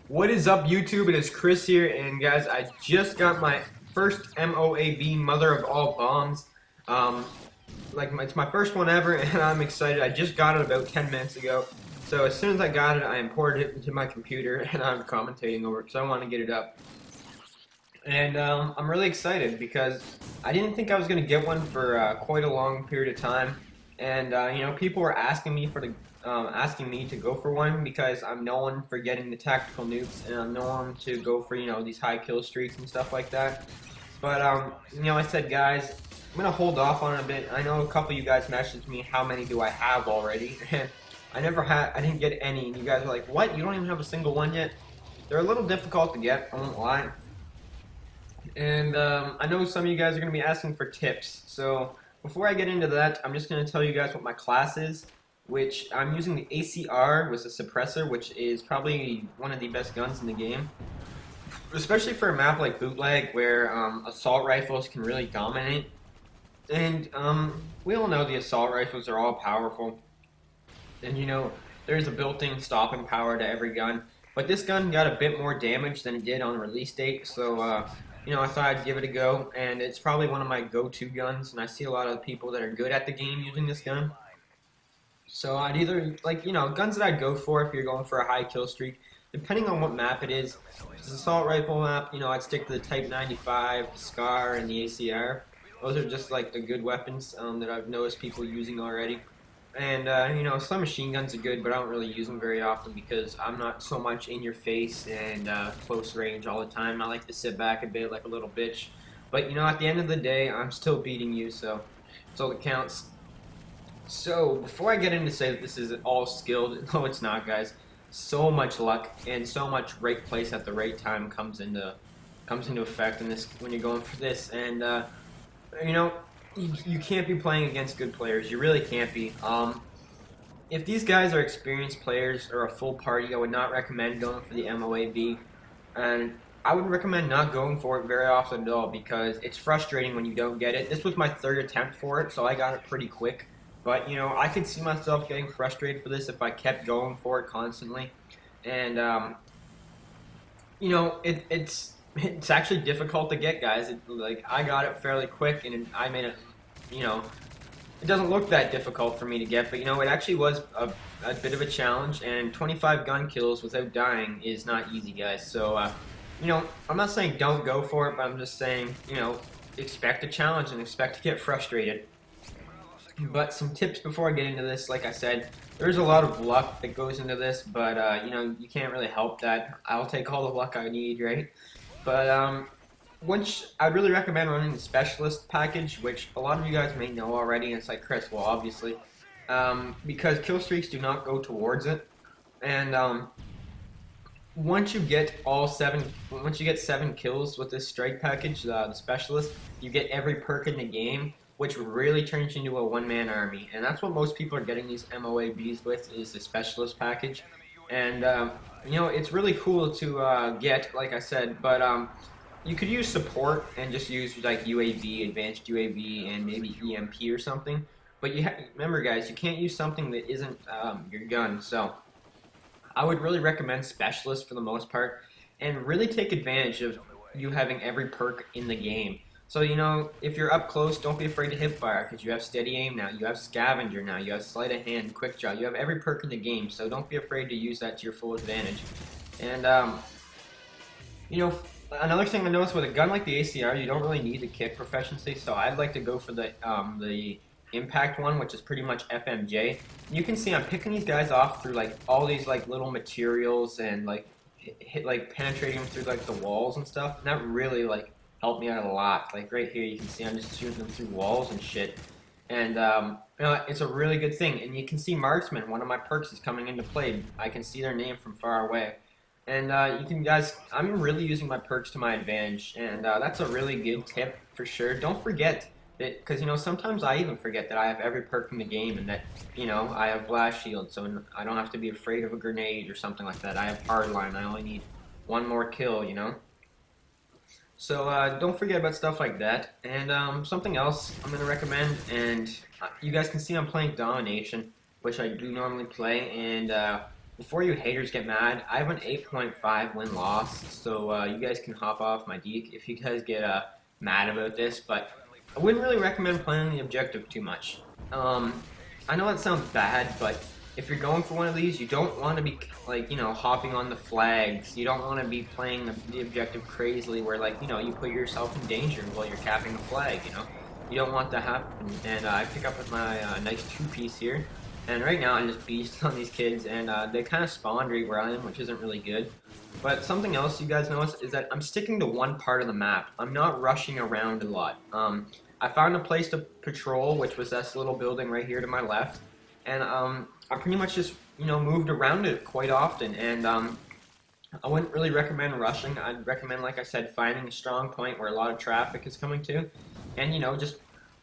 What is up, YouTube? It is Chris here, and guys, I just got my first MOAB, Mother of All Bombs. Um, it's my first one ever, and I'm excited. I just got it about 10 minutes ago. So as soon as I got it, I imported it into my computer, and I'm commentating over it because I want to get it up. And I'm really excited because I didn't think I was going to get one for quite a long period of time. And people were asking me asking me to go for one because I'm known for getting the tactical nukes, and I'm known to go for these high kill streaks and stuff like that. But I said, guys, I'm gonna hold off on it a bit. I know a couple of you guys messaged me, how many do I have already? And I didn't get any. And you guys were like, what? You don't even have a single one yet? They're a little difficult to get, I won't lie. And I know some of you guys are going to be asking for tips. So before I get into that, I'm just going to tell you guys what my class is, which I'm using the ACR with a suppressor, which is probably one of the best guns in the game. Especially for a map like Bootleg, where assault rifles can really dominate. And we all know the assault rifles are all powerful. And there's a built-in stopping power to every gun. But this gun got a bit more damage than it did on release date, so I thought I'd give it a go. And it's probably one of my go-to guns, and I see a lot of people that are good at the game using this gun. So I'd either, guns that I'd go for if you're going for a high kill streak, depending on what map it is. If it's an assault rifle map, I'd stick to the Type 95, the SCAR, and the ACR. Those are just like the good weapons that I've noticed people using already. And some machine guns are good, but I don't really use them very often because I'm not so much in your face and close range all the time. I like to sit back a bit like a little bitch. But at the end of the day, I'm still beating you, so it's all that counts. So before I get into say that this is all skilled, no, it's not, guys. So much luck and so much right place at the right time comes into effect in this when you're going for this. And you know, you can't be playing against good players. You really can't be. If these guys are experienced players or a full party, I would not recommend going for the MOAB. And I would recommend not going for it very often at all because it's frustrating when you don't get it. This was my third attempt for it, so I got it pretty quick. But, I could see myself getting frustrated for this if I kept going for it constantly. And, it's actually difficult to get, guys. I got it fairly quick, and I made it, you know, it doesn't look that difficult for me to get, but it actually was a bit of a challenge, and 25 gun kills without dying is not easy, guys. So, I'm not saying don't go for it, but I'm just saying, expect a challenge and expect to get frustrated. But some tips before I get into this, like I said, there's a lot of luck that goes into this, but, you can't really help that. I'll take all the luck I need, right? But, which I'd really recommend running the specialist package, which a lot of you guys may know already. And it's like, Chris, well, obviously, because kill streaks do not go towards it. And once you get 7 kills with this strike package, the specialist, you get every perk in the game, which really turns you into a one-man army. And that's what most people are getting these MOABs with, is the specialist package. And it's really cool to get, like I said, but you could use support and just use like UAV, advanced UAV, and maybe EMP or something. But remember, guys, you can't use something that isn't your gun. So I would really recommend specialist for the most part, and really take advantage of you having every perk in the game. So if you're up close, don't be afraid to hip fire because you have steady aim now. You have scavenger now. You have sleight of hand, quick draw. You have every perk in the game. So don't be afraid to use that to your full advantage. And another thing I noticed with a gun like the ACR, you don't really need the kick proficiency, so I'd like to go for the impact one, which is pretty much FMJ. You can see I'm picking these guys off through like all these like little materials and like like penetrating them through like the walls and stuff. And that really like helped me out a lot. Like right here, you can see I'm just shooting them through walls and shit. And it's a really good thing. And you can see marksman. One of my perks is coming into play. I can see their name from far away. And I'm really using my perks to my advantage, and that's a really good tip for sure. Don't forget that, because sometimes I even forget that I have every perk in the game, and that I have blast shield, so I don't have to be afraid of a grenade or something like that. I have hardline. I only need one more kill. So don't forget about stuff like that. And something else I'm gonna recommend, and you guys can see I'm playing domination, which I do normally play, and before you haters get mad, I have an 8.5 win-loss, so you guys can hop off my deek if you guys get mad about this, but I wouldn't really recommend playing the objective too much. I know that sounds bad, but if you're going for one of these, you don't want to be, like, you know, hopping on the flags. You don't want to be playing the objective crazily where, like, you know, you put yourself in danger while you're capping the flag, you know? You don't want that to happen, and I pick up with my nice two-piece here. And right now, I just beast on these kids, and they kind of spawn right where I am, which isn't really good. But something else you guys notice is that I'm sticking to one part of the map. I'm not rushing around a lot. I found a place to patrol, which was this little building right here to my left, and I pretty much just, you know, moved around it quite often. And I wouldn't really recommend rushing. I'd recommend, like I said, finding a strong point where a lot of traffic is coming to, and you know, just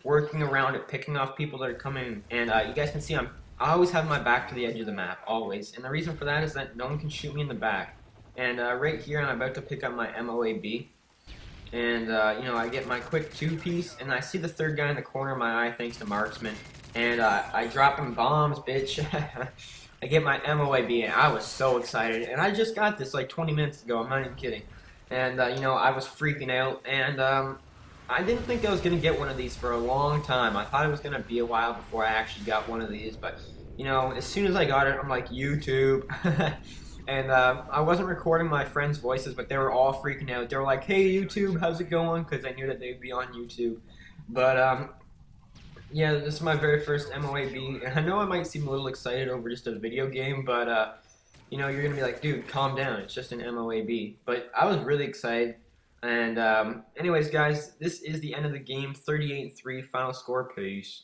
working around it, picking off people that are coming. And you guys can see I always have my back to the edge of the map, always. And the reason for that is that no one can shoot me in the back. And right here, I'm about to pick up my MOAB. And, you know, I get my quick two-piece, and I see the third guy in the corner of my eye thanks to Marksman. And I drop him bombs, bitch. I get my MOAB, and I was so excited. And I just got this like 20 minutes ago, I'm not even kidding. And, you know, I was freaking out. And I didn't think I was going to get one of these for a long time. I thought it was going to be a while before I actually got one of these. But, you know, as soon as I got it, I'm like, YouTube. And I wasn't recording my friends' voices, but they were all freaking out. They were like, hey, YouTube, how's it going? Because I knew that they'd be on YouTube. But, yeah, this is my very first MOAB. And I know I might seem a little excited over just a video game, but, you know, you're going to be like, dude, calm down. It's just an MOAB. But I was really excited. And anyways, guys, this is the end of the game. 38-3 final score. Peace.